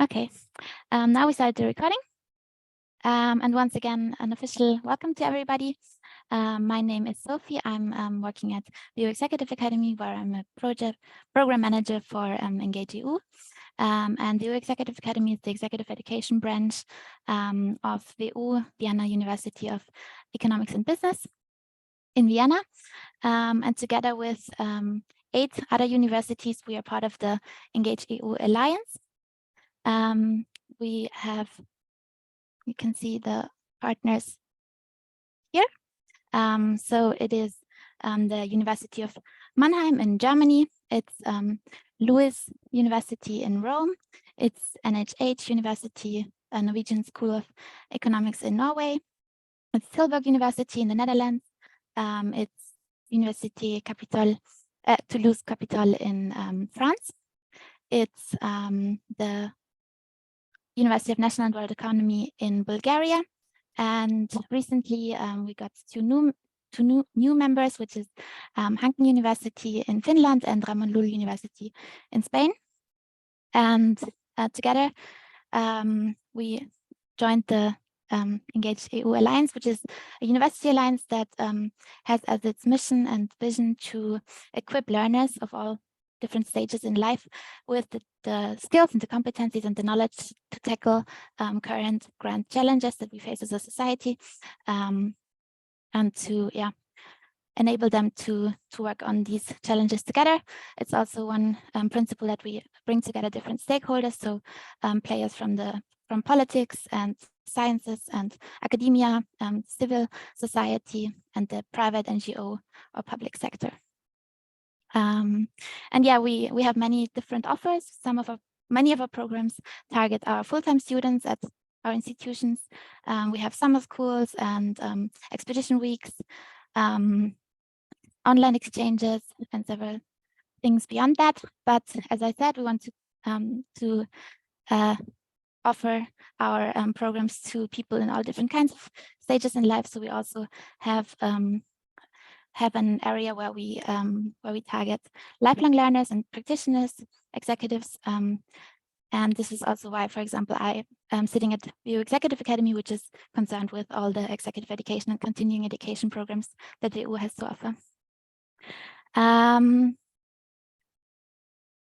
Okay, now we start the recording. And once again, an official welcome to everybody. My name is Sophie. I'm working at the WIL Executive Academy, where I'm a program manager for ENGAGE.EU. And the WIL Executive Academy is the executive education branch of WU, Vienna University of Economics and Business in Vienna. And together with 8 other universities, we are part of the ENGAGE.EU Alliance. We have, you can see the partners here. So it is the University of Mannheim in Germany. It's Lewis University in Rome. It's NHH University, a Norwegian School of Economics in Norway. It's Tilburg University in the Netherlands. It's University Capitale, Toulouse Capitale in France. It's the University of National and World Economy in Bulgaria. And recently we got two new members, which is Hanken University in Finland and Ramon Llull University in Spain. And together we joined the ENGAGE.EU Alliance, which is a university alliance that has as its mission and vision to equip learners of all different stages in life with the skills and the competencies and the knowledge to tackle current grand challenges that we face as a society, and to enable them to work on these challenges together. It's also one principle that we bring together different stakeholders, so players from politics and sciences and academia, civil society, and the private NGO or public sector. And yeah, we have many different offers. Many of our programs target our full-time students at our institutions. We have summer schools and expedition weeks, online exchanges, and several things beyond that. But as I said, we want to offer our programs to people in all different kinds of stages in life. So we also have an area where we target lifelong learners and practitioners, executives, and this is also why, for example, I am sitting at the WU Executive Academy, which is concerned with all the executive education and continuing education programs that the WU has to offer.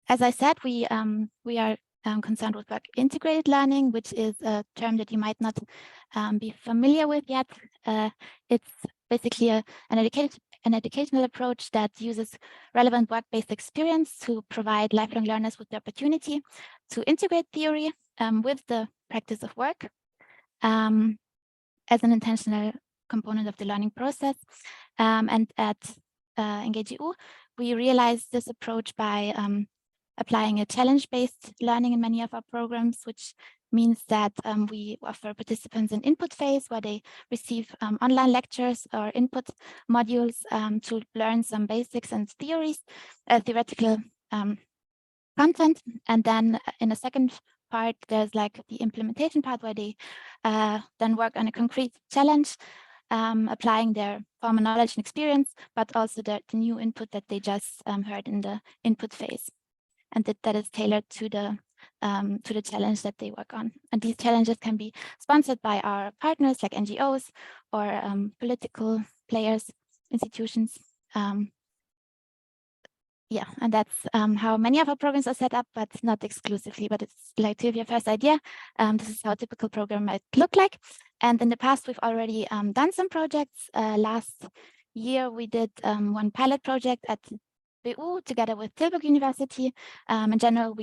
As I said, we are concerned with work integrated learning, which is a term that you might not be familiar with yet. It's basically an educational approach that uses relevant work-based experience to provide lifelong learners with the opportunity to integrate theory with the practice of work as an intentional component of the learning process. And at ENGAGE.EU, we realized this approach by applying a challenge-based learning in many of our programs, which means that we offer participants an input phase where they receive online lectures or input modules to learn some basics and theoretical content. And then in a second part, there's like the implementation part where they then work on a concrete challenge, applying their former knowledge and experience, but also the new input that they just heard in the input phase. And that is tailored to the challenge that they work on. And these challenges can be sponsored by our partners like NGOs or political players, institutions. Yeah, and that's how many of our programs are set up, but not exclusively, but it's like to give you a first idea. This is how a typical program might look like. And in the past, we've already done some projects. Last year, we did one pilot project at WU together with Tilburg University. In general,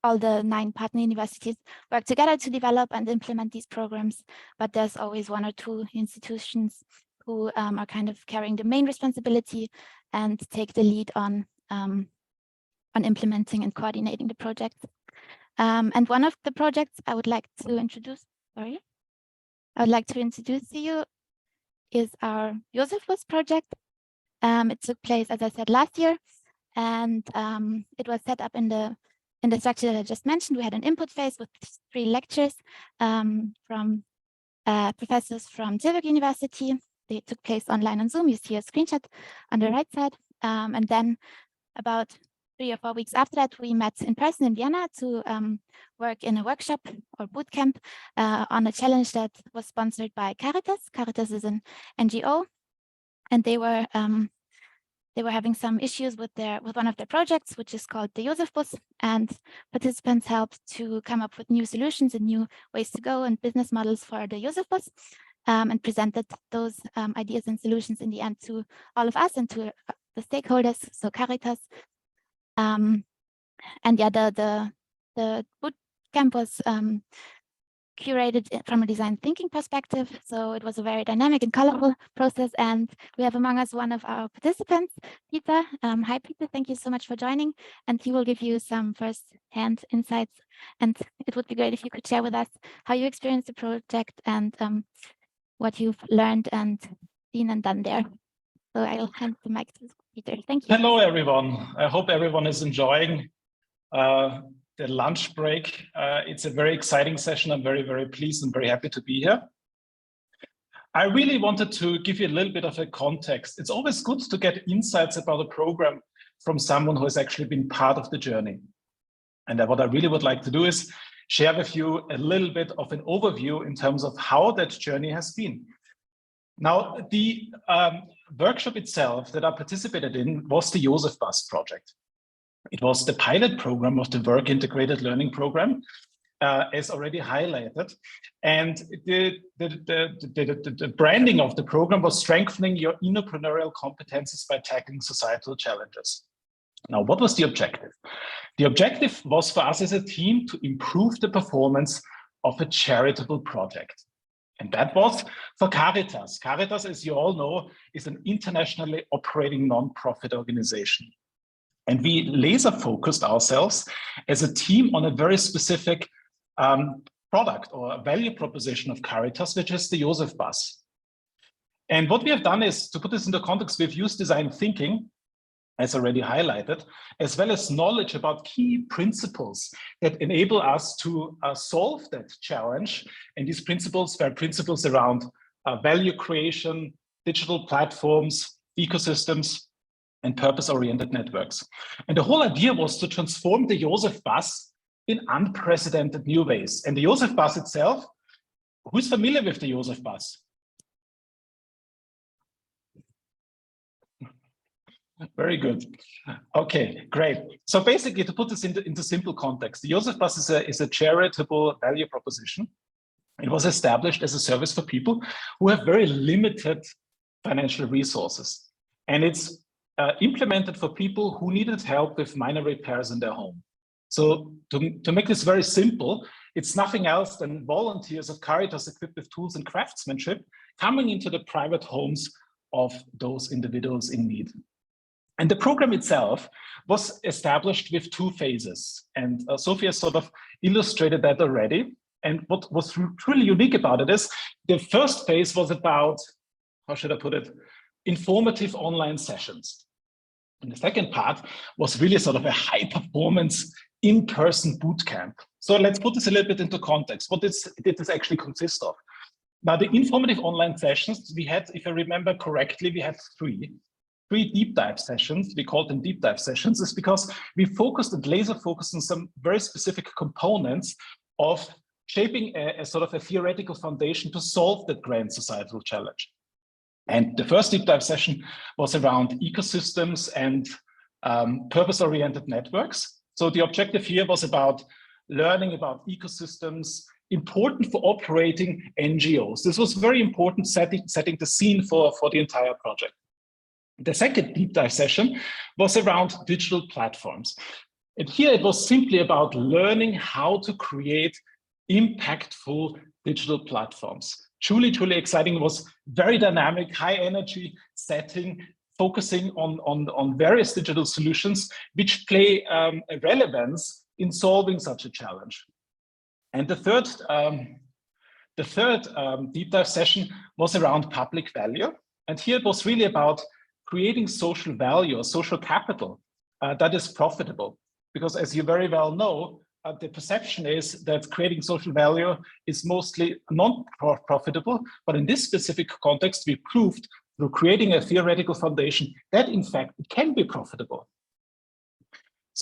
all the 9 partner universities work together to develop and implement these programs, but there's always 1 or 2 institutions who are kind of carrying the main responsibility and take the lead on implementing and coordinating the project. And one of the projects I would like to introduce, to you is our Josephus project. It took place, as I said, last year, and it was set up in the structure that I just mentioned. We had an input phase with 3 lectures from professors from Tilburg University. They took place online on Zoom. You see a screenshot on the right side. And then about 3 or 4 weeks after that, we met in person in Vienna to work in a workshop or bootcamp on a challenge that was sponsored by Caritas. Caritas is an NGO, and they were having some issues with one of their projects, which is called the Josefbus, and participants helped to come up with new solutions and new ways to go and business models for the Josefbus, and presented those ideas and solutions in the end to all of us and to the stakeholders, so Caritas. And yeah, the boot camp was curated from a design thinking perspective, so it was a very dynamic and colorful process. And we have among us one of our participants, Peter. Hi, Peter. Thank you so much for joining, and he will give you some first-hand insights. And it would be great if you could share with us how you experienced the project and what you've learned and seen and done there. So I'll hand the mic to Peter. Thank you. Hello, everyone. I hope everyone is enjoying the lunch break. It's a very exciting session. I'm very, very pleased and very happy to be here. I really wanted to give you a little bit of a context. It's always good to get insights about a program from someone who has actually been part of the journey. And what I really would like to do is share with you a little bit of an overview in terms of how that journey has been. Now, the workshop itself that I participated in was the Josefbus project. It was the pilot program of the Work Integrated Learning Program, as already highlighted. And the branding of the program was strengthening your entrepreneurial competencies by tackling societal challenges. Now, what was the objective? The objective was for us as a team to improve the performance of a charitable project. And that was for Caritas. Caritas, as you all know, is an internationally operating non-profit organization. And we laser focused ourselves as a team on a very specific product or value proposition of Caritas, which is the Josefbus. And what we have done is, to put this into context, we've used design thinking, as already highlighted, as well as knowledge about key principles that enable us to solve that challenge. And these principles were principles around value creation, digital platforms, ecosystems, and purpose-oriented networks. And the whole idea was to transform the Josefbus in unprecedented new ways. And the Josefbus itself, who's familiar with the Josefbus? Very good. Okay, great. So basically, to put this into simple context, the Josefbus is a charitable value proposition. It was established as a service for people who have very limited financial resources. And it's implemented for people who needed help with minor repairs in their home. So to make this very simple, it's nothing else than volunteers of Caritas equipped with tools and craftsmanship coming into the private homes of those individuals in need. And the program itself was established with 2 phases. And Sophia sort of illustrated that already. And what was truly unique about it is the first phase was about, how should I put it, informative online sessions. And the second part was really sort of a high performance in-person boot camp. So let's put this a little bit into context. What did this actually consist of? Now, the informative online sessions we had, if I remember correctly, we had three deep dive sessions. We called them deep dive sessions, is because we focused and laser focused on some very specific components of shaping a sort of a theoretical foundation to solve that grand societal challenge. And the first deep dive session was around ecosystems and purpose-oriented networks. So the objective here was about learning about ecosystems, important for operating NGOs. This was very important, setting the scene for the entire project. The second deep dive session was around digital platforms. And here it was simply about learning how to create impactful digital platforms. Truly, truly exciting. It was very dynamic, high energy setting, focusing on various digital solutions, which play a relevance in solving such a challenge. And the third deep dive session was around public value. And here it was really about creating social value or social capital that is profitable. Because as you very well know, the perception is that creating social value is mostly non-profitable, but in this specific context, we proved through creating a theoretical foundation that in fact it can be profitable.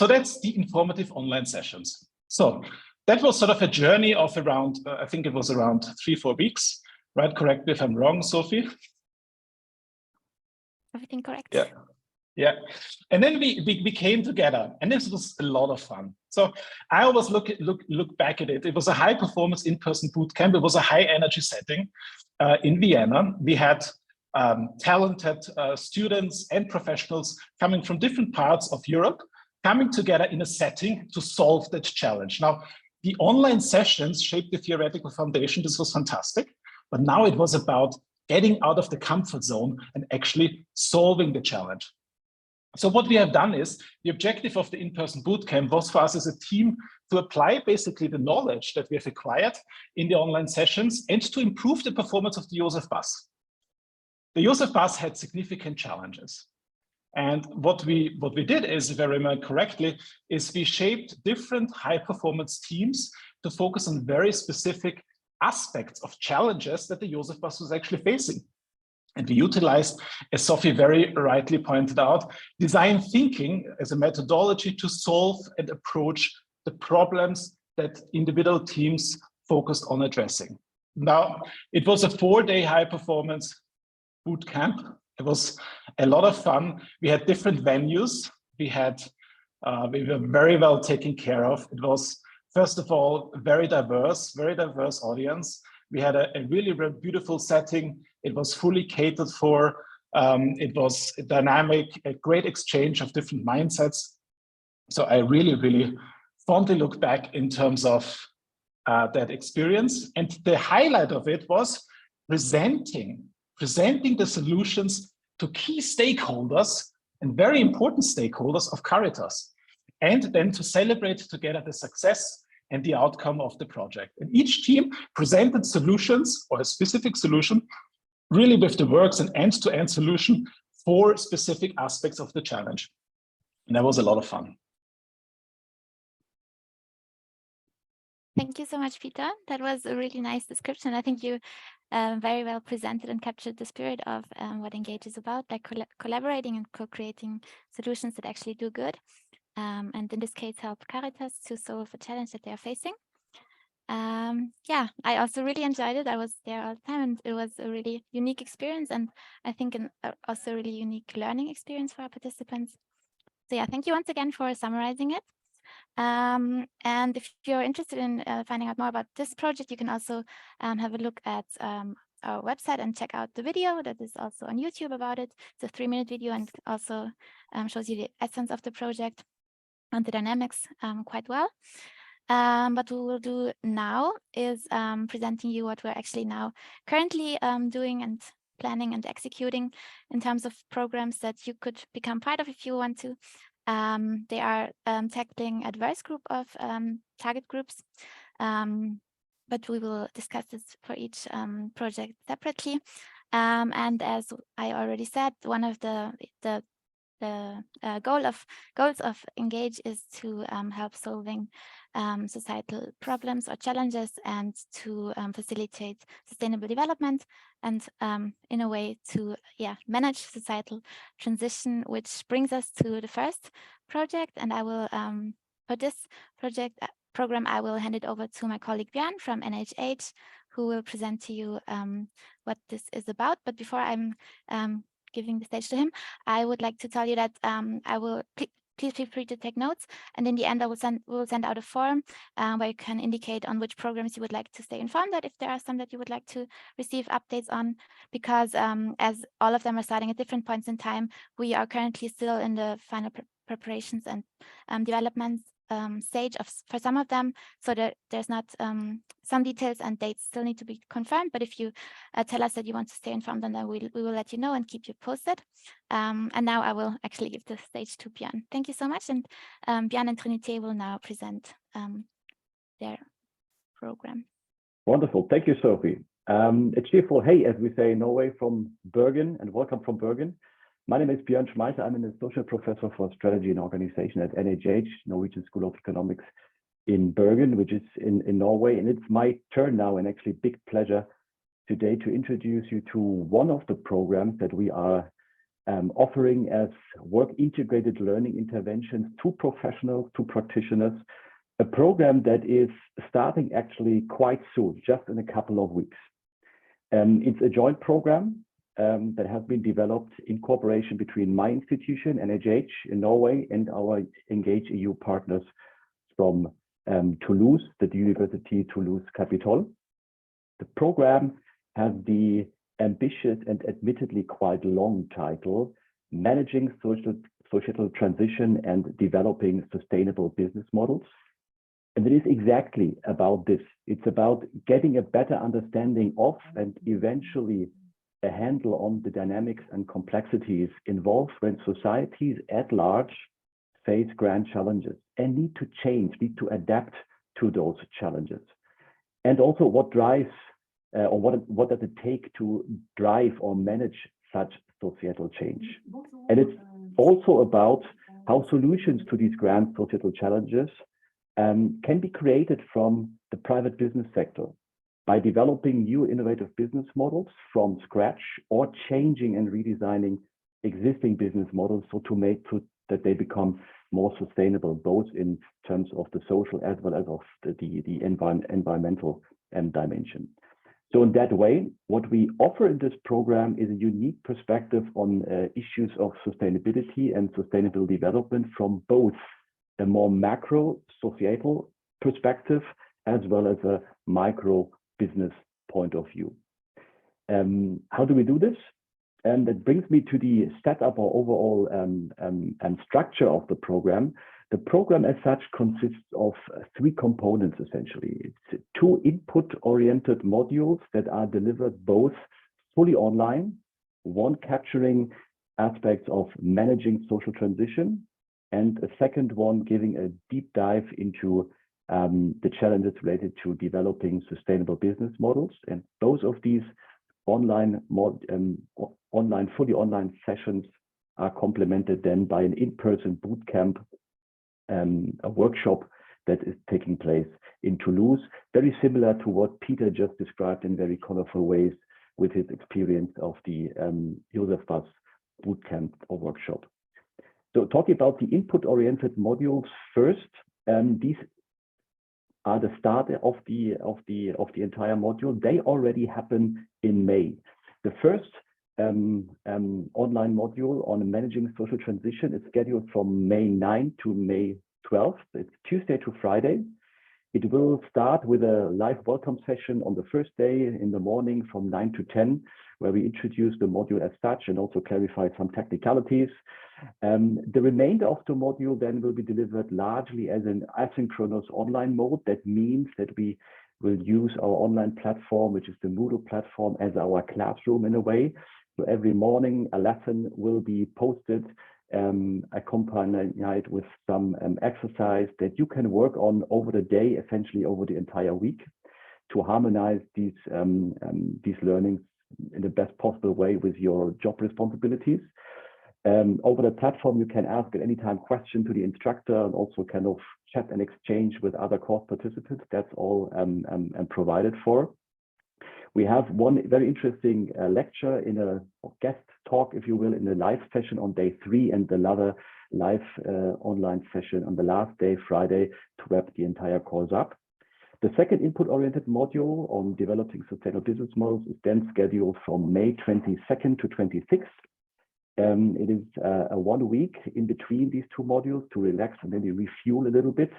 So that's the informative online sessions. So that was sort of a journey of around, I think it was around 3-4 weeks, right? Correct me if I'm wrong, Sophie. Everything correct. Yeah. Yeah. And then we came together, and this was a lot of fun. So I always look back at it. It was a high performance in-person boot camp. It was a high energy setting in Vienna. We had talented students and professionals coming from different parts of Europe, coming together in a setting to solve that challenge. Now, the online sessions shaped the theoretical foundation. This was fantastic. But now it was about getting out of the comfort zone and actually solving the challenge. So what we have done is, the objective of the in-person bootcamp was for us as a team to apply basically the knowledge that we have acquired in the online sessions and to improve the performance of the Joseph Bus. The Joseph Bus had significant challenges. And what we did is, if I remember correctly, is we shaped different high-performance teams to focus on very specific aspects of challenges that the Joseph Bus was actually facing. And we utilized, as Sophie very rightly pointed out, design thinking as a methodology to solve and approach the problems that individual teams focused on addressing. Now, it was a 4-day high-performance boot camp. It was a lot of fun. We had different venues. We were very well taken care of. It was, first of all, very diverse audience. We had a really beautiful setting. It was fully catered for. It was dynamic, a great exchange of different mindsets. So I really, really fondly look back in terms of that experience. And the highlight of it was presenting the solutions to key stakeholders and very important stakeholders of Caritas, and then to celebrate together the success and the outcome of the project. And each team presented solutions, or a specific solution, really with the works, an end-to-end solution for specific aspects of the challenge. And that was a lot of fun. Thank you so much, Peter. That was a really nice description. I think you very well presented and captured the spirit of what ENGAGE is about, like collaborating and co-creating solutions that actually do good. And in this case, help Caritas to solve a challenge that they are facing. Yeah, I also really enjoyed it. I was there all the time, and it was a really unique experience, and I think also a really unique learning experience for our participants. So yeah, thank you once again for summarizing it. And if you're interested in finding out more about this project, you can also have a look at our website and check out the video that is also on YouTube about it. It's a 3-minute video, and also shows you the essence of the project and the dynamics quite well. But what we will do now is presenting you what we're actually now currently doing and planning and executing in terms of programs that you could become part of if you want to. They are tackling a diverse group of target groups, but we will discuss this for each project separately. And as I already said, one of the goals of ENGAGE is to help solving societal problems or challenges, and to facilitate sustainable development, and in a way to manage societal transition, which brings us to the first project. And I will for this program I will hand it over to my colleague Björn from NHH, who will present to you what this is about. But before I'm giving the stage to him, I would like to tell you that I will please feel free to take notes, and in the end we'll send out a form where you can indicate on which programs you would like to stay informed of, if there are some that you would like to receive updates on, because as all of them are starting at different points in time, we are currently still in the final preparations and development stage for some of them, so that there's not some details and dates still need to be confirmed. But if you tell us that you want to stay informed, then we will let you know and keep you posted. And now I will actually give the stage to Björn. Thank you so much. And Björn and Trinité will now present their program. Wonderful. Thank you, Sophie. It's cheerful, hey, as we say in Norway, from Bergen, and welcome from Bergen. My name is Björn Schmeiter. I'm an associate professor for strategy and organization at NHH, Norwegian School of Economics in Bergen, which is in Norway. And it's my turn now, and actually big pleasure today to introduce you to one of the programs that we are offering as work integrated learning interventions to professionals, to practitioners, a program that is starting actually quite soon, just in a couple of weeks. It's a joint program that has been developed in cooperation between my institution, NHH in Norway, and our ENGAGE.EU partners from Toulouse, the University Toulouse Capitol. The program has the ambitious and admittedly quite long title, Managing Societal Transition and Developing Sustainable Business Models. And it is exactly about this. It's about getting a better understanding of and eventually a handle on the dynamics and complexities involved when societies at large face grand challenges and need to change, need to adapt to those challenges. And also what drives or what does it take to drive or manage such societal change. And it's also about how solutions to these grand societal challenges can be created from the private business sector by developing new innovative business models from scratch or changing and redesigning existing business models so to make that they become more sustainable, both in terms of the social as well as of the environmental dimension. So in that way, what we offer in this program is a unique perspective on issues of sustainability and sustainable development from both a more macro societal perspective as well as a micro business point of view. How do we do this? And that brings me to the setup or overall structure of the program. The program as such consists of three components, essentially. It's two input-oriented modules that are delivered both fully online, one capturing aspects of managing social transition, and a second one giving a deep dive into the challenges related to developing sustainable business models. And both of these fully online sessions are complemented then by an in-person boot camp, a workshop that is taking place in Toulouse, very similar to what Peter just described in very colorful ways with his experience of the Joseph Bus boot camp or workshop. So talking about the input-oriented modules first, these are the start of the entire module. They already happen in May. The first online module on managing social transition is scheduled from May 9 to May 12th. It's Tuesday to Friday. It will start with a live welcome session on the first day in the morning from 9 to 10, where we introduce the module as such and also clarify some technicalities. The remainder of the module then will be delivered largely as an asynchronous online mode. That means that we will use our online platform, which is the Moodle platform, as our classroom in a way. So every morning a lesson will be posted, accompanied with some exercise that you can work on over the day, essentially over the entire week, to harmonize these learnings in the best possible way with your job responsibilities. Over the platform, you can ask at any time questions to the instructor and also kind of chat and exchange with other course participants. That's all provided for. We have one very interesting lecture in a guest talk, if you will, in the live session on day 3 and another live online session on the last day, Friday, to wrap the entire course up. The second input-oriented module on developing sustainable business models is then scheduled from May 22nd to 26th. It is a 1 week in between these two modules to relax and maybe refuel a little bit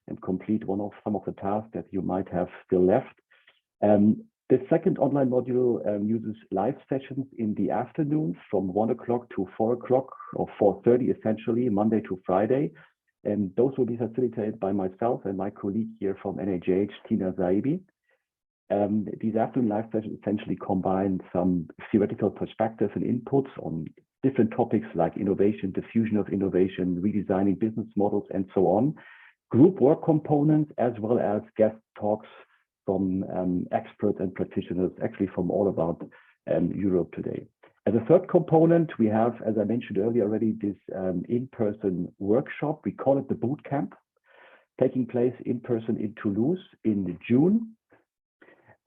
and complete some of the tasks that you might have still left. The second online module uses live sessions in the afternoons from 1 o'clock to 4 o'clock or 4:30 essentially, Monday to Friday. And those will be facilitated by myself and my colleague here from NHH, Tina Zaibi. These afternoon live sessions essentially combine some theoretical perspectives and inputs on different topics like innovation, diffusion of innovation, redesigning business models, and so on. Group work components, as well as guest talks from experts and practitioners, actually from all about Europe today. As a third component, we have, as I mentioned earlier already, this in-person workshop. We call it the boot camp, taking place in person in Toulouse in June.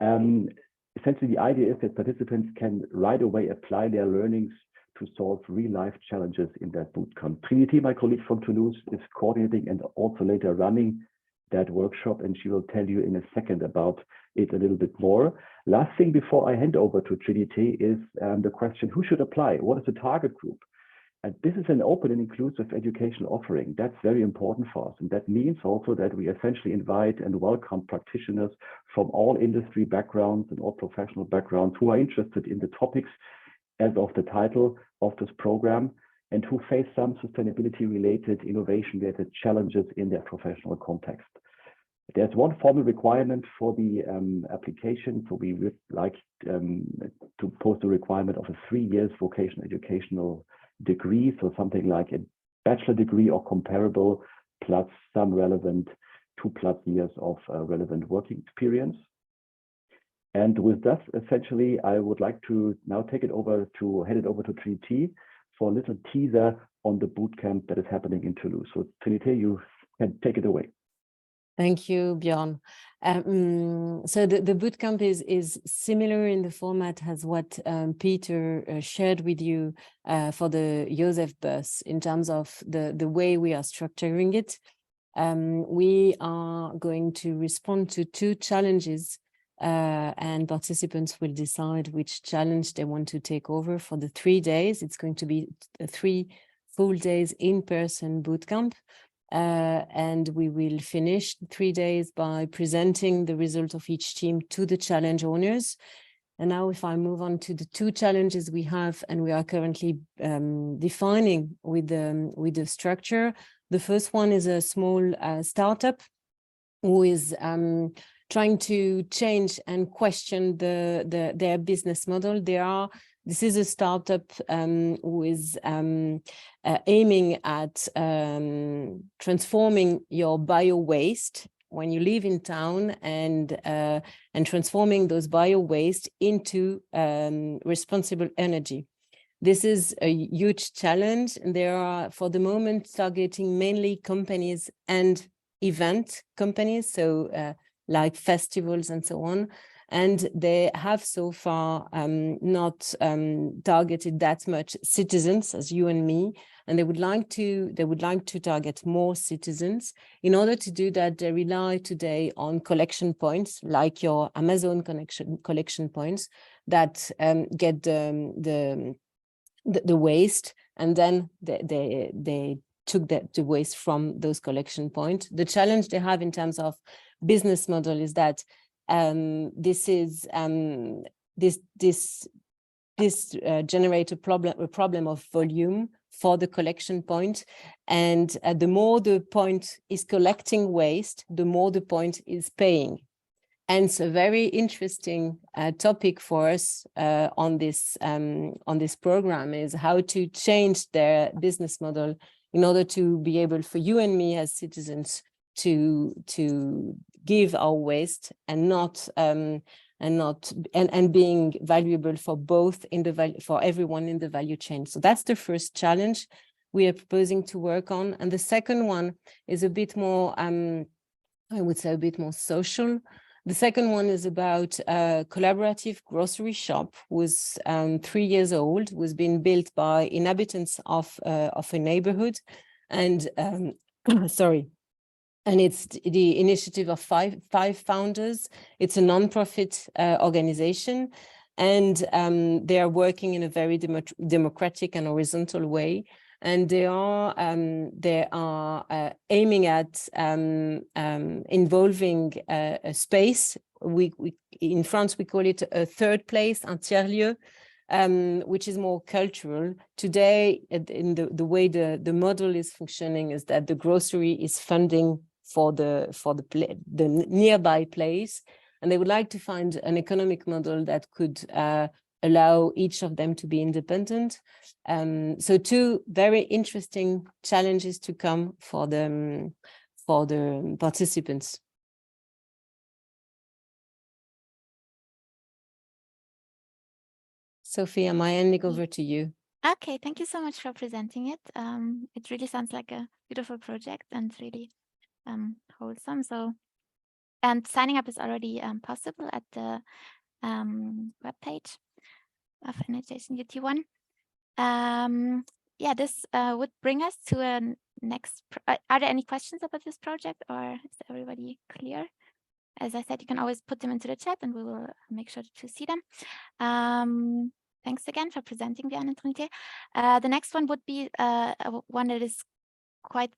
Essentially, the idea is that participants can right away apply their learnings to solve real-life challenges in that bootcamp. Trinity, my colleague from Toulouse, is coordinating and also later running that workshop, and she will tell you in a second about it a little bit more. Last thing before I hand over to Trinity is the question, who should apply? What is the target group? And this is an open and inclusive educational offering. That's very important for us. And that means also that we essentially invite and welcome practitioners from all industry backgrounds and all professional backgrounds who are interested in the topics as of the title of this program and who face some sustainability-related, innovation-related challenges in their professional context. There's one formal requirement for the application. So we would like to post a requirement of a 3 years vocational educational degree. So something like a bachelor degree or comparable, plus some relevant 2+ years of relevant working experience. And with that, essentially, I would like to now hand it over to Trinity for a little teaser on the bootcamp that is happening in Toulouse. So Trinity, you can take it away. Thank you, Björn. So the bootcamp is similar in the format as what Peter shared with you for the Joseph bus in terms of the way we are structuring it. We are going to respond to 2 challenges and participants will decide which challenge they want to take over for the 3 days. It's going to be 3 full days in-person bootcamp. And we will finish 3 days by presenting the result of each team to the challenge owners. And now if I move on to the 2 challenges we have and we are currently defining with the structure. The first one is a small startup who is trying to change and question their business model. This is a startup who is aiming at transforming your bio waste when you live in town and transforming those bio waste into responsible energy. This is a huge challenge, and they are for the moment targeting mainly companies and event companies, so like festivals and so on. And they have so far not targeted that much citizens as you and me, and they would like to target more citizens. In order to do that, they rely today on collection points like your Amazon collection points that get the waste, and then they took the waste from those collection points. The challenge they have in terms of business model is that this generates a problem of volume for the collection point, and the more the point is collecting waste, the more the point is paying. And it's a very interesting topic for us on this program is how to change their business model in order to be able for you and me as citizens to give our waste and being valuable for both for everyone in the value chain. So that's the first challenge we are proposing to work on. And the second one is a bit more, I would say a bit more social. The second one is about a collaborative grocery shop, was 3 years old, was being built by inhabitants of a neighborhood, and sorry. And it's the initiative of five founders. It's a non-profit organization, and they are working in a very democratic and horizontal way. And they are aiming at involving a space. In France we call it a third place, un tiers-lieu, which is more cultural. Today, in the way the model is functioning is that the grocery is funding for the nearby place, and they would like to find an economic model that could allow each of them to be independent. So 2 very interesting challenges to come for the participants. Sophie, am I handing over to you? Okay, thank you so much for presenting it. It really sounds like a beautiful project and really wholesome. And signing up is already possible at the webpage of ENGAGE.EU. Yeah, this would bring us to a next. Are there any questions about this project, or is everybody clear? As I said, you can always put them into the chat and we will make sure to see them. Thanks again for presenting, Vienna and Trinité. The next one would be one that is quite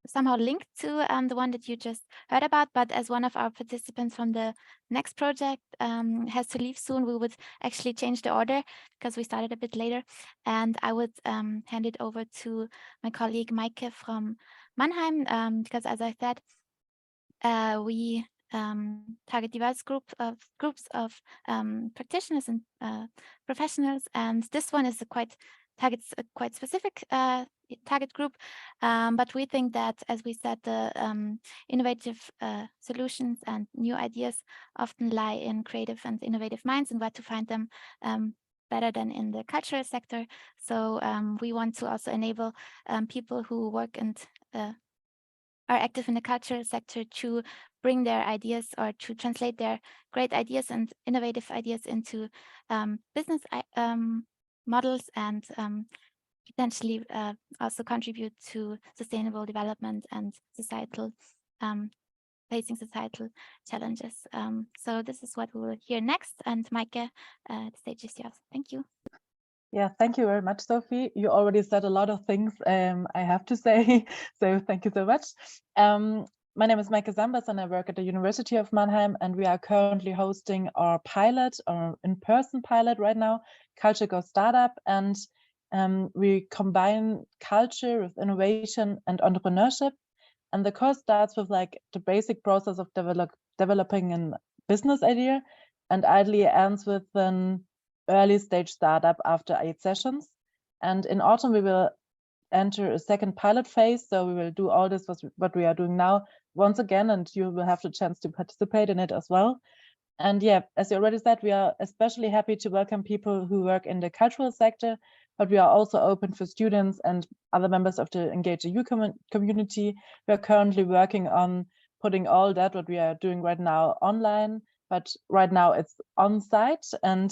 somehow linked to the one that you just heard about, but as one of our participants from the next project has to leave soon, we would actually change the order because we started a bit later. And I would hand it over to my colleague Maike from Mannheim, because as I said, we target diverse groups of practitioners and professionals, and this one is targets a quite specific target group, but we think that, as we said, the innovative solutions and new ideas often lie in creative and innovative minds, and where to find them better than in the cultural sector. So we want to also enable people who work and are active in the cultural sector to bring their ideas or to translate their great ideas and innovative ideas into business models, and potentially also contribute to sustainable development and facing societal challenges. So this is what we will hear next. And Maike, the stage is yours. Thank you. Yeah, thank you very much, Sophie. You already said a lot of things I have to say, so thank you so much. My name is Maike Sambas and I work at the University of Mannheim, and we are currently hosting our pilot, our in-person pilot right now, Culture Goes Startup, and we combine culture with innovation and entrepreneurship. And the course starts with like the basic process of developing a business idea, and ideally ends with an early stage startup after 8 sessions. And in autumn, we will enter a second pilot phase. So we will do all this, what we are doing now once again, and you will have the chance to participate in it as well. And yeah, as you already said, we are especially happy to welcome people who work in the cultural sector, but we are also open for students and other members of the ENGAGE.EU community. We are currently working on putting all that, what we are doing right now, online, but right now it's on site. And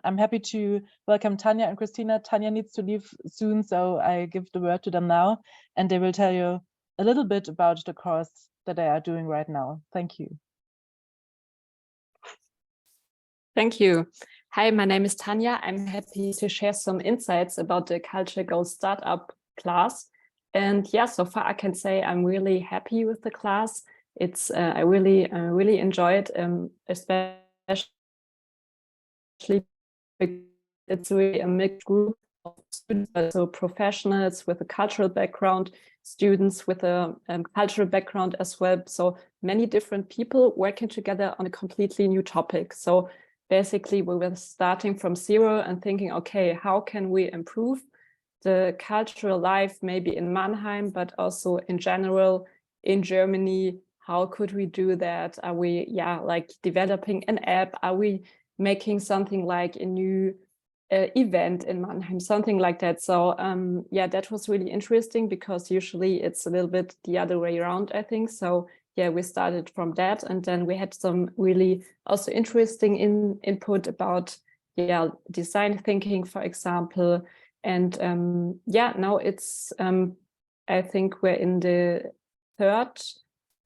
I'm happy to welcome Tanya and Christina. Tanya needs to leave soon, so I give the word to them now, and they will tell you a little bit about the course that they are doing right now. Thank you. Thank you. Hi, my name is Tanya. I'm happy to share some insights about the Culture Goes Startup class. And yeah, so far I can say I'm really happy with the class. It's I really enjoyed, especially because it's really a mixed group of students, so professionals with a cultural background, students with a cultural background as well. So many different people working together on a completely new topic. So basically, we were starting from zero and thinking, okay, how can we improve the cultural life, maybe in Mannheim, but also in general in Germany? How could we do that? Are we, like developing an app? Are we making something like a new event in Mannheim, something like that? So that was really interesting, because usually it's a little bit the other way around, I think. So yeah, we started from that, and then we had some really also interesting input about design thinking, for example. And now it's I think we're in the 3rd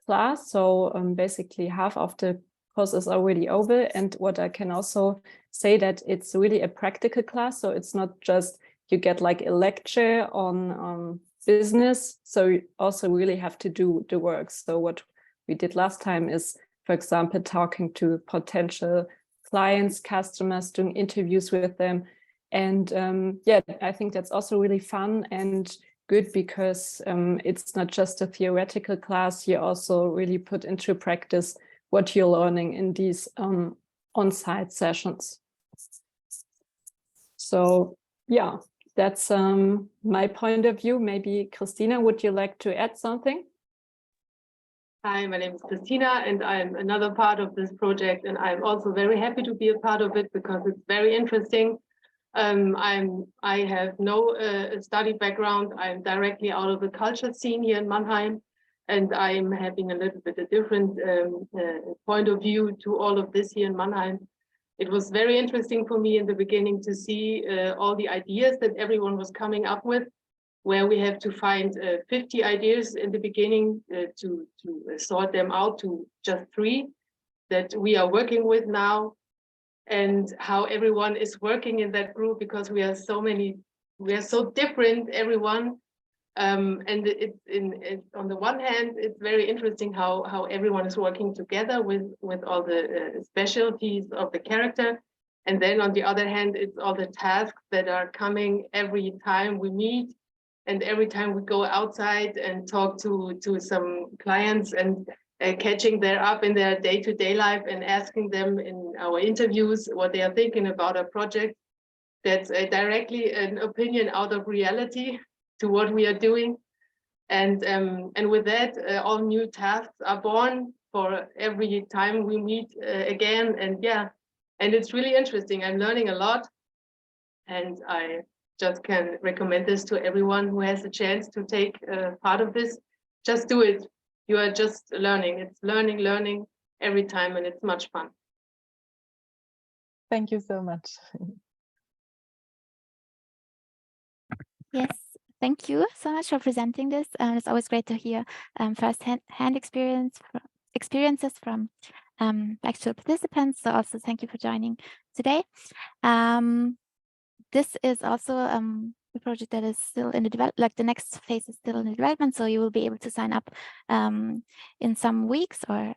class, so basically half of the course is already over. And what I can also say, that it's really a practical class, so it's not just you get like a lecture on business, so you also really have to do the work. So what we did last time is, for example, talking to potential clients, customers, doing interviews with them. And I think that's also really fun and good, because it's not just a theoretical class. You also really put into practice what you're learning in these on-site sessions. So yeah, that's my point of view. Maybe Christina, would you like to add something? Hi, my name is Christina, and I'm another part of this project, and I'm also very happy to be a part of it because it's very interesting. I have no study background. I'm directly out of the culture scene here in Mannheim, and I'm having a little bit a different point of view to all of this here in Mannheim. it was very interesting for me in the beginning to see all the ideas that everyone was coming up with, where we have to find 50 ideas in the beginning to sort them out to just 3 that we are working with now, and how everyone is working in that group, because we are so many, we are so different, everyone. And on the one hand, it's very interesting how everyone is working together with all the specialties of the character. And then on the other hand, it's all the tasks that are coming every time we meet and every time we go outside and talk to some clients, and catching their up in their day-to-day life and asking them in our interviews what they are thinking about a project. That's directly an opinion out of reality to what we are doing. And with that, all new tasks are born for every time we meet again. And yeah, and it's really interesting. I'm learning a lot, and I just can recommend this to everyone who has the chance to take part of this. Just do it. You are just learning. It's learning every time, and it's much fun. Thank you so much. Yes, thank you so much for presenting this. It's always great to hear first-hand experiences from actual participants. So also thank you for joining today. This is also a project that is still in the development, like the next phase is still in the development. So you will be able to sign up in some weeks or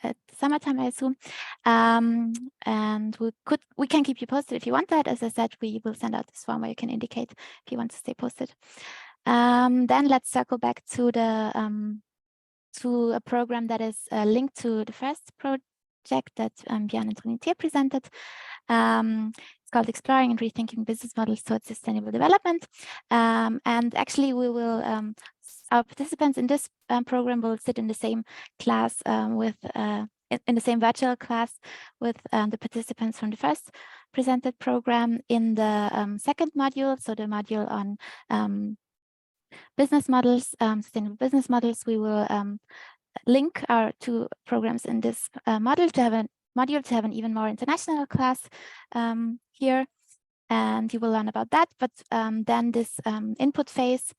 at summertime, I assume. And we can keep you posted if you want that. As I said, we will send out this form where you can indicate if you want to stay posted. Then let's circle back to the to a program that is linked to the first project that Björn and Trinité presented. It's called Exploring and Rethinking Business Models Towards Sustainable Development. And actually we will, our participants in this program will sit in the same class in the same virtual class with the participants from the first presented program in the second module. So the module on business models, sustainable business models. We will link our 2 programs in this module to have an even more international class here, and you will learn about that. But then this input phase,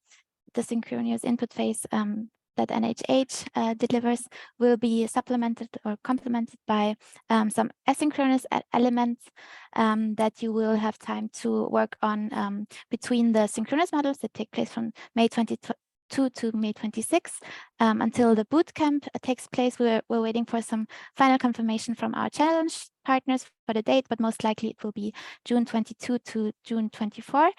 the synchronous input phase that NHH delivers, will be supplemented or complemented by some asynchronous elements that you will have time to work on between the synchronous models that take place from May 22 to May 26 until the bootcamp takes place. We're waiting for some final confirmation from our challenge partners for the date, but most likely it will be June 22 to June 24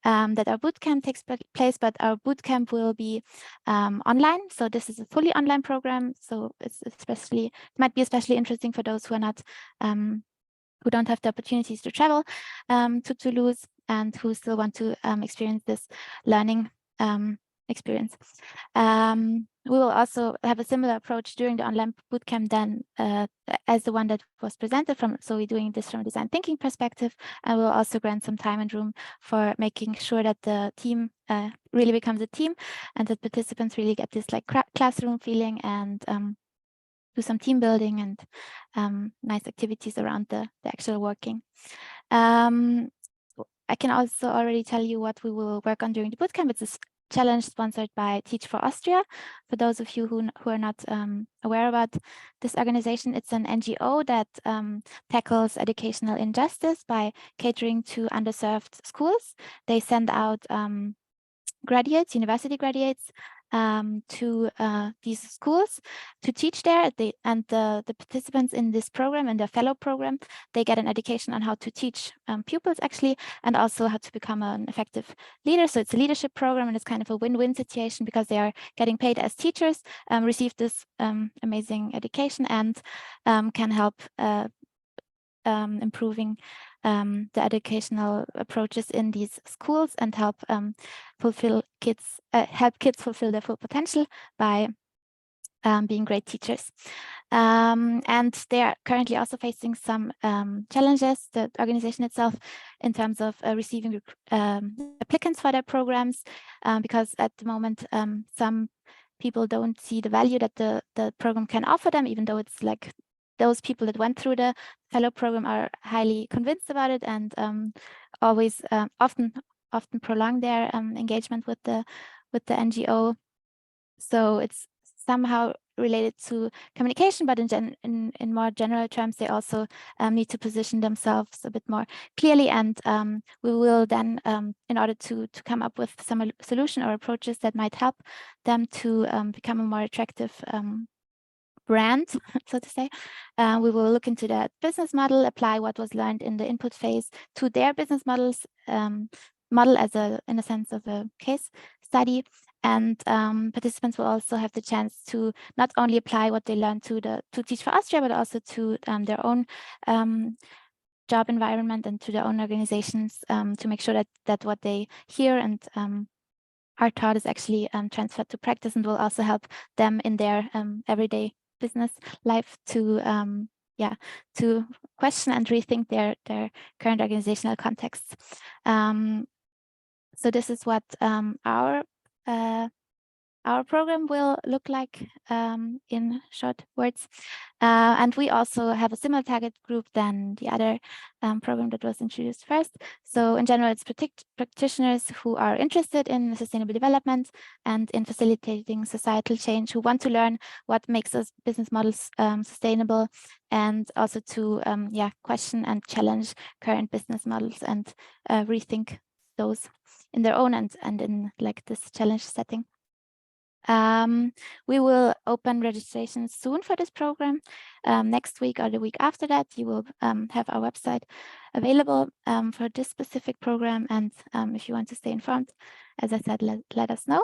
that our bootcamp takes place. But our bootcamp will be online, so this is a fully online program. So it might be especially interesting for those who are not who don't have the opportunities to travel to Toulouse and who still want to experience this learning experience. We will also have a similar approach during the online bootcamp then as the one that was presented from. So we're doing this from a design thinking perspective, and we'll also grant some time and room for making sure that the team really becomes a team and that participants really get this like classroom feeling and do some team building and nice activities around the actual working. I can also already tell you what we will work on during the bootcamp. It's a challenge sponsored by Teach for Austria. For those of you who are not aware about this organization, it's an NGO that tackles educational injustice by catering to underserved schools. They send out graduates, university graduates, to these schools to teach there. And the participants in this program and the fellow program, they get an education on how to teach pupils actually, and also how to become an effective leader. So it's a leadership program, and it's kind of a win-win situation because they are getting paid as teachers, receive this amazing education, and can help improving the educational approaches in these schools and help kids fulfill their full potential by being great teachers. And they are currently also facing some challenges, the organization itself, in terms of receiving applicants for their programs, because at the moment some people don't see the value that the program can offer them, even though it's like those people that went through the fellow program are highly convinced about it and always often prolong their engagement with the NGO. So it's somehow related to communication, but in more general terms, they also need to position themselves a bit more clearly. And we will then, in order to come up with some solution or approaches that might help them to become a more attractive brand, so to say, we will look into that business model, apply what was learned in the input phase to their business models, model as in a sense of a case study. And participants will also have the chance to not only apply what they learned to Teach for Austria, but also to their own job environment and to their own organizations to make sure that what they hear and are taught is actually transferred to practice, and will also help them in their everyday business life to to question and rethink their current organizational contexts. So this is what our program will look like in short words. And we also have a similar target group than the other program that was introduced first. So in general, it's practitioners who are interested in sustainable development and in facilitating societal change, who want to learn what makes us business models sustainable, and also to question and challenge current business models and rethink those in their own and in like this challenge setting. We will open registration soon for this program. Next week or the week after that, you will have our website available for this specific program. And if you want to stay informed, as I said, let us know.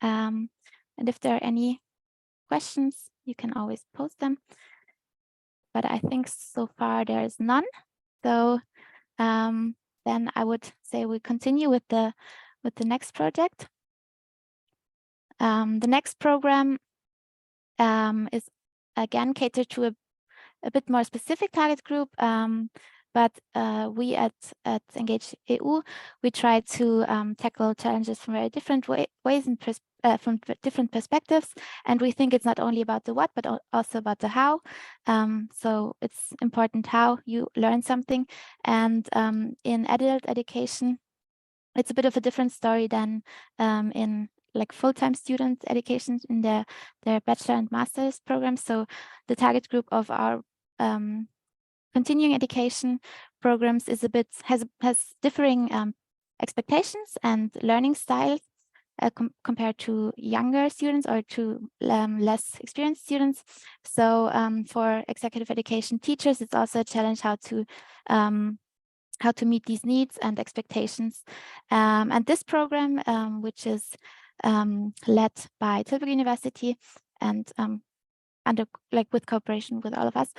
And if there are any questions, you can always post them. But I think so far there is none. So then I would say we continue with the next project. The next program is again catered to a bit more specific target group, but we at ENGAGE.EU, we try to tackle challenges from very different ways and from different perspectives. And we think it's not only about the what, but also about the how. So it's important how you learn something. And in adult education, it's a bit of a different story than in like full-time student education in their bachelor and master's programs. So the target group of our continuing education programs is a bit has differing expectations and learning styles compared to younger students or to less experienced students. So for executive education teachers, it's also a challenge how to meet these needs and expectations. And this program, which is led by Tilburg University and with cooperation with all of us,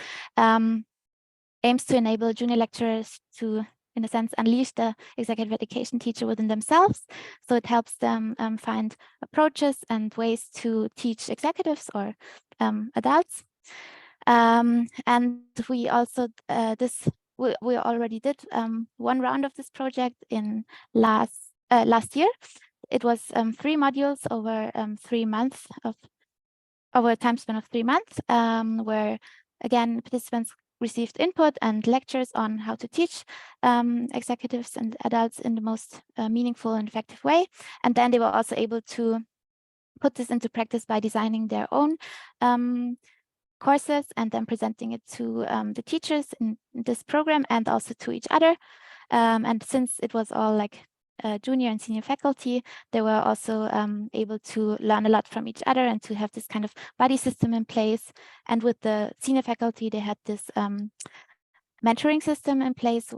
aims to enable junior lecturers to, in a sense, unleash the executive education teacher within themselves. So it helps them find approaches and ways to teach executives or adults. And we also we already did one round of this project in last year. It was 3 modules over 3 months over a time span of 3 months, where again participants received input and lectures on how to teach executives and adults in the most meaningful and effective way. And then they were also able to put this into practice by designing their own courses and then presenting it to the teachers in this program and also to each other. And since it was all like junior and senior faculty, they were also able to learn a lot from each other and to have this kind of buddy system in place. And with the senior faculty, they had this mentoring system in place.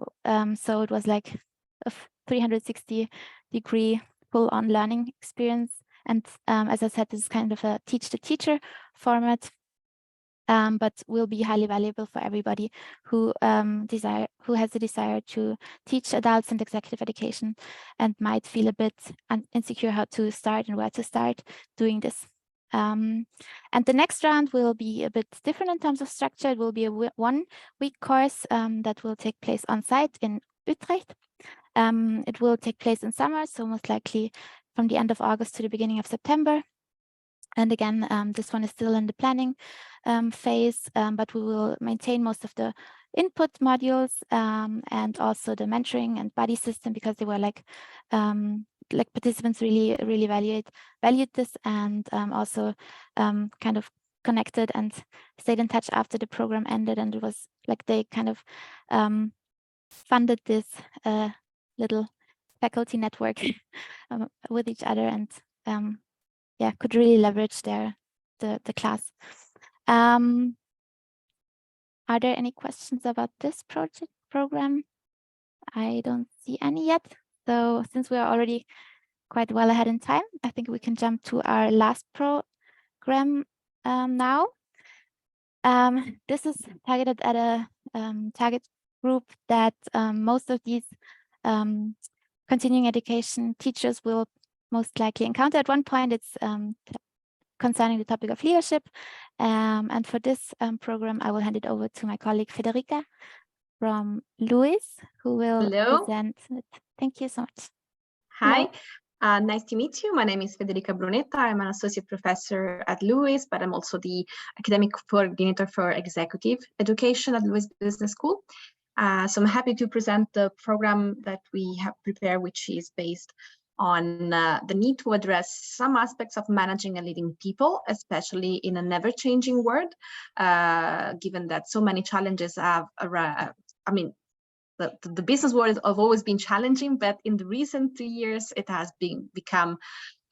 So it was like a 360-degree full-on learning experience. And as I said, this is kind of a teach-the-teacher format. But will be highly valuable for everybody who has the desire to teach adults and executive education and might feel a bit insecure how to start and where to start doing this. And the next round will be a bit different in terms of structure. It will be a 1-week course that will take place on site in Utrecht. It will take place in summer, so most likely from the end of August to the beginning of September. And again, this one is still in the planning phase, but we will maintain most of the input modules and also the mentoring and buddy system, because they were like participants really valued this, and also kind of connected and stayed in touch after the program ended. And it was like they kind of funded this little faculty network with each other, and yeah, could really leverage the class. Are there any questions about this program? I don't see any yet. So since we are already quite well ahead in time, I think we can jump to our last program now. This is targeted at a target group that most of these continuing education teachers will most likely encounter at one point. It's concerning the topic of leadership. And for this program, I will hand it over to my colleague Federica from LUIS, who will present it. Thank you so much. Hi, nice to meet you. My name is Federica Brunetta. I'm an associate professor at LUIS, but I'm also the academic coordinator for executive education at LUIS Business School. So I'm happy to present the program that we have prepared, which is based on the need to address some aspects of managing and leading people, especially in a never-changing world, given that so many challenges have, I mean, the business world have always been challenging, but in the recent 3 years, it has become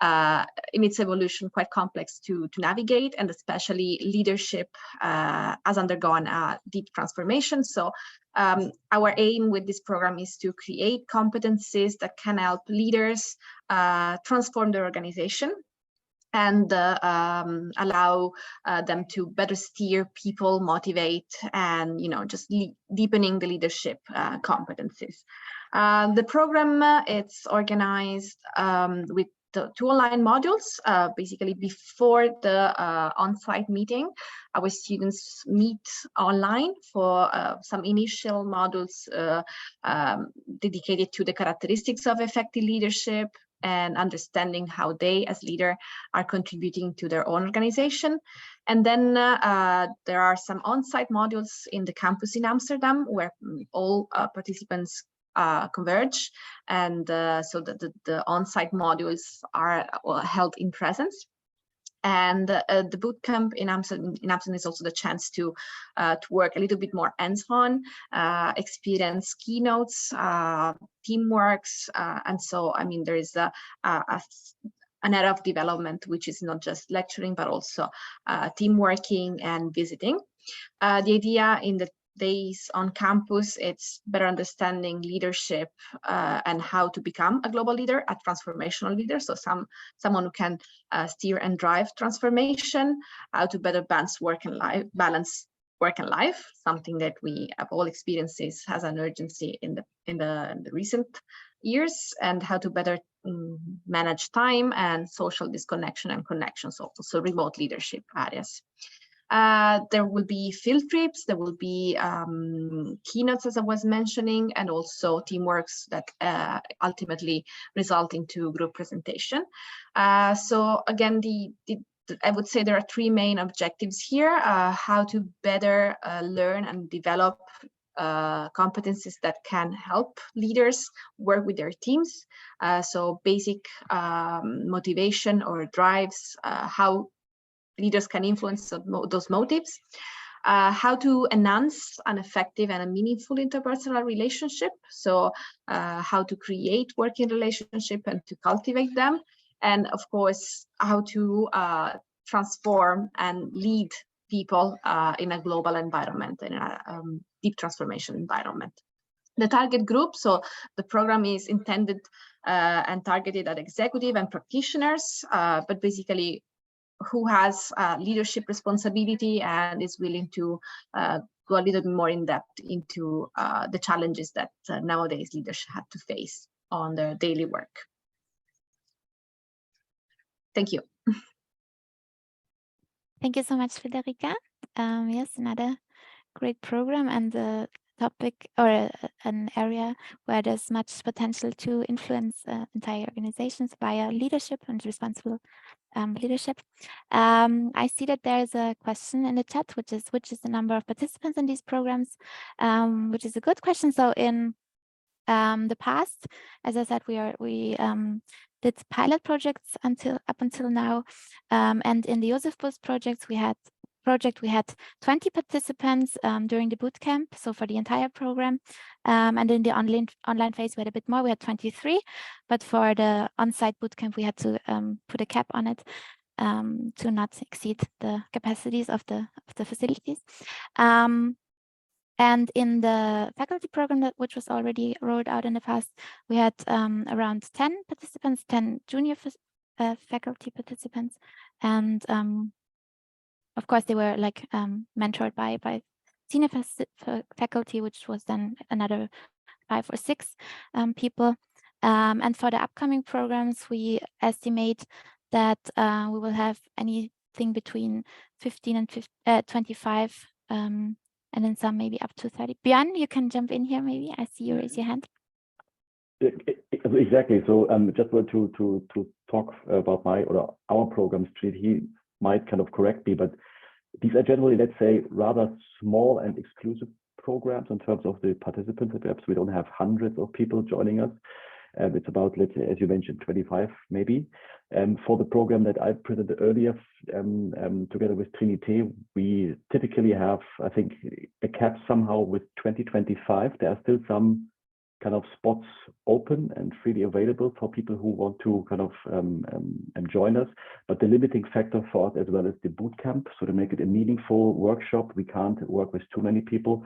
in its evolution quite complex to navigate, and especially leadership has undergone a deep transformation. So our aim with this program is to create competencies that can help leaders transform their organization and allow them to better steer people, motivate, and just deepening the leadership competencies. The program it's organized with the 2 online modules. Basically, before the on-site meeting, our students meet online for some initial modules dedicated to the characteristics of effective leadership and understanding how they as leader are contributing to their own organization. And then there are some on-site modules in the campus in Amsterdam where all participants converge, and so the on-site modules are held in presence. And the bootcamp in Amsterdam is also the chance to work a little bit more hands-on, experience keynotes, teamworks, and so I mean there is an area of development which is not just lecturing but also team working and visiting. The idea in the days on campus, it's better understanding leadership and how to become a global leader, a transformational leader. So someone who can steer and drive transformation, how to better balance work and life, something that we have all experiences has an urgency in the recent years, and how to better manage time and social disconnection and connections, also remote leadership areas. There will be field trips, there will be keynotes, as I was mentioning, and also teamworks that ultimately result into group presentation. So again, I would say there are 3 main objectives here: how to better learn and develop competencies that can help leaders work with their teams. So basic motivation or drives, how leaders can influence those motives, how to enhance an effective and a meaningful interpersonal relationship. So how to create working relationship and to cultivate them. And of course, how to transform and lead people in a global environment, in a deep transformation environment. The target group, so the program is intended and targeted at executive and practitioners, but basically who has leadership responsibility and is willing to go a little bit more in depth into the challenges that nowadays leaders have to face on their daily work. Thank you. Thank you so much, Federica. Yes, another great program, and the topic or an area where there's much potential to influence entire organizations via leadership and responsible leadership. I see that there is a question in the chat, which is the number of participants in these programs, which is a good question. So in the past, as I said, we did pilot projects up until now, and in the Josef Bus project we had 20 participants during the boot camp, so for the entire program, and in the online phase we had a bit more. We had 23, but for the on-site boot camp we had to put a cap on it to not exceed the capacities of the facilities. And in the faculty program, which was already rolled out in the past, we had around 10 participants, 10 junior faculty participants. And of course, they were like mentored by senior faculty, which was then another 5 or 6 people. And for the upcoming programs, we estimate that we will have anything between 15 and 25 and then some maybe up to 30. Björn, you can jump in here maybe. I see you raise your hand. Exactly. So just want to talk about our programs. He might kind of correct me, but these are generally, let's say, rather small and exclusive programs in terms of the participants. Perhaps we don't have hundreds of people joining us. It's about, let's say, as you mentioned, 25 maybe. For the program that I presented earlier, together with Trinité, we typically have, I think, a cap somehow with 2025. There are still some kind of spots open and freely available for people who want to kind of join us. But the limiting factor for us as well is the boot camp. So to make it a meaningful workshop, we can't work with too many people.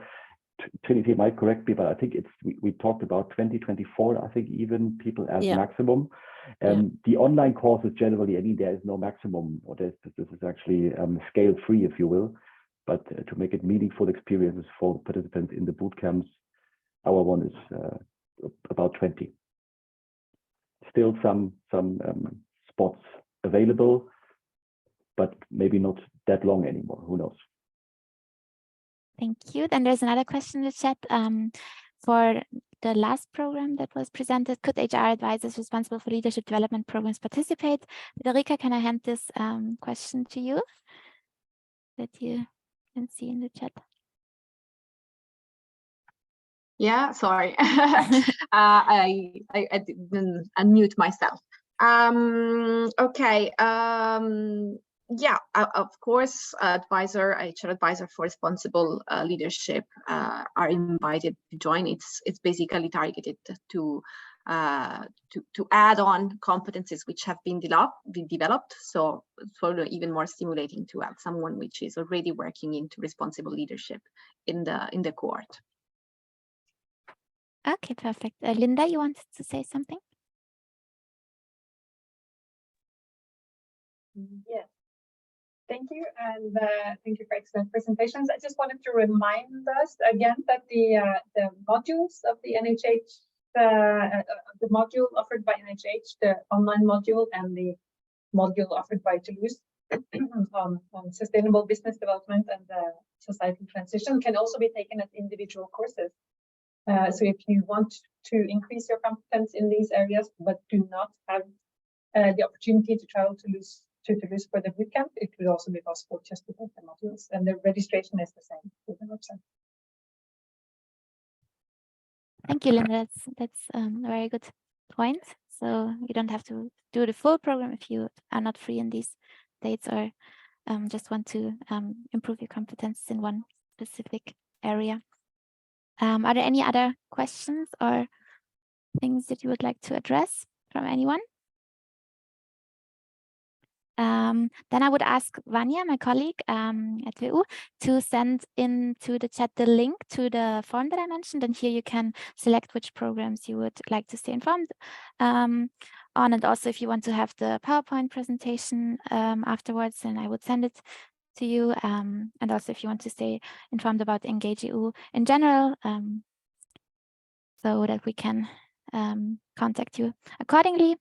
Trinity might correct me, but I think we talked about 2024, I think even people as maximum. The online courses generally, I mean, there is no maximum, or this is actually scale free, if you will. But to make it meaningful experiences for participants in the boot camps, our one is about 20. Still some spots available, but maybe not that long anymore. Who knows? Thank you. Then there's another question in the chat. For the last program that was presented, could HR advisors responsible for leadership development programs participate? Federica, can I hand this question to you that you can see in the chat? Yeah, sorry. I didn't unmute myself. Okay. Yeah, of course, HR advisor for responsible leadership are invited to join. It's basically targeted to add on competencies which have been developed. So it's even more stimulating to have someone which is already working into responsible leadership in the cohort. Okay, perfect. Linda, you wanted to say something? Yes. Thank you, and thank you for excellent presentations. I just wanted to remind us again that the modules of the NHH, the module offered by NHH, the online module, and the module offered by Toulouse on sustainable business development and societal transition can also be taken as individual courses. So if you want to increase your competence in these areas, but do not have the opportunity to travel to Toulouse for the bootcamp, it would also be possible just to take the modules, and the registration is the same with the website. Thank you, Linda. That's a very good point. So you don't have to do the full program if you are not free in these dates or just want to improve your competence in one specific area. Are there any other questions or things that you would like to address from anyone? Then I would ask Vanya, my colleague at WU, to send into the chat the link to the form that I mentioned, and here you can select which programs you would like to stay informed on, and also if you want to have the PowerPoint presentation afterwards, then I would send it to you, and also if you want to stay informed about ENGAGE.EU in general, so that we can contact you accordingly.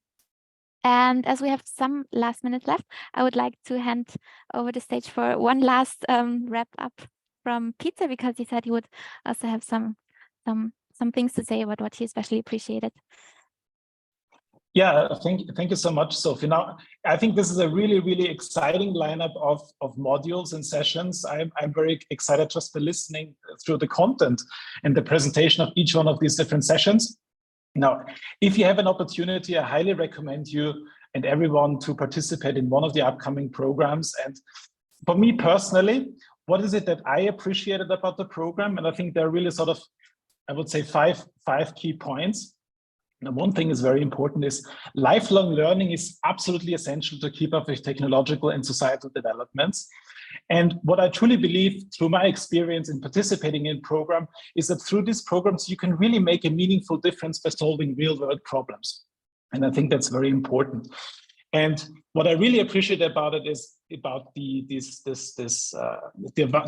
And as we have some last minutes left, I would like to hand over the stage for one last wrap up from Peter, because he said he would also have some some things to say about what he especially appreciated. Yeah, thank you so much, Sophie. Now, I think this is a really, really exciting lineup of modules and sessions. I'm very excited just by listening through the content and the presentation of each one of these different sessions. Now, if you have an opportunity, I highly recommend you and everyone to participate in one of the upcoming programs. And for me personally, what is it that I appreciated about the program? And I think there are really sort of, I would say, five key points. Now, one thing is very important is lifelong learning is absolutely essential to keep up with technological and societal developments. And what I truly believe through my experience in participating in program is that through these programs, you can really make a meaningful difference by solving real world problems. And I think that's very important. And what I really appreciate about it is about the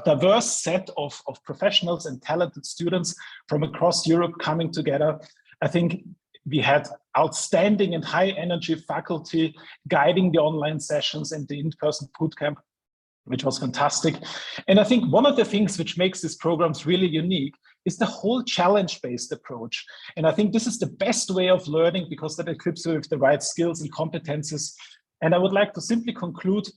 diverse set of professionals and talented students from across Europe coming together. I think we had outstanding and high energy faculty guiding the online sessions and the in-person bootcamp, which was fantastic. And I think one of the things which makes these programs really unique is the whole challenge-based approach. And I think this is the best way of learning because that equips you with the right skills and competences. And I would like to simply conclude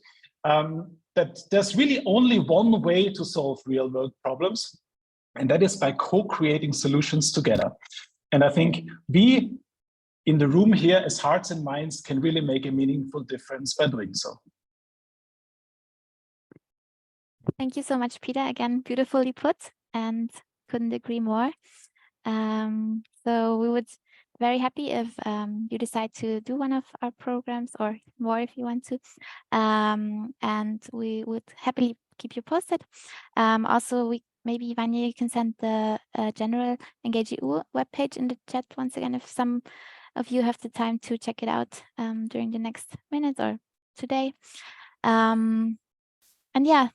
that there's really only one way to solve real-world problems, and that is by co-creating solutions together. And I think we in the room here as hearts and minds can really make a meaningful difference by doing so. Thank you so much, Peter. Again, beautifully put, and couldn't agree more. So we would be very happy if you decide to do one of our programs or more if you want to. And we would happily keep you posted. Also, maybe Vanya, you can send the general ENGAGE.EU webpage in the chat once again if some of you have the time to check it out during the next minutes or today. And yeah,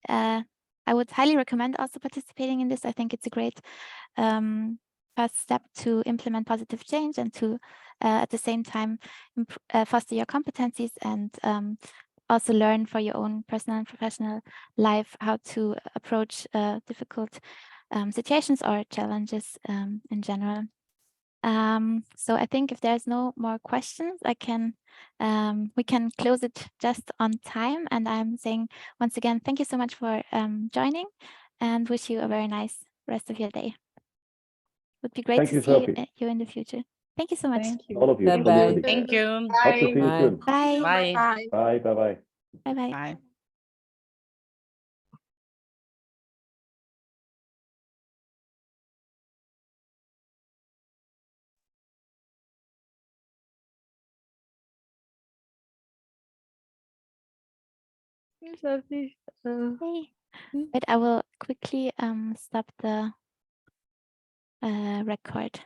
I would highly recommend also participating in this. I think it's a great first step to implement positive change and to at the same time foster your competencies and also learn for your own personal and professional life how to approach difficult situations or challenges in general. So I think if there's no more questions, we can close it just on time. And I'm saying once again, thank you so much for joining and wish you a very nice rest of your day. Would be great to see you in the future. Thank you so much. Thank you. All of you. Bye-bye. Thank you. Hope to see you soon. Bye. Bye. Bye. Bye. Bye-bye. Bye-bye. Bye. Hey. Wait, I will quickly stop the record.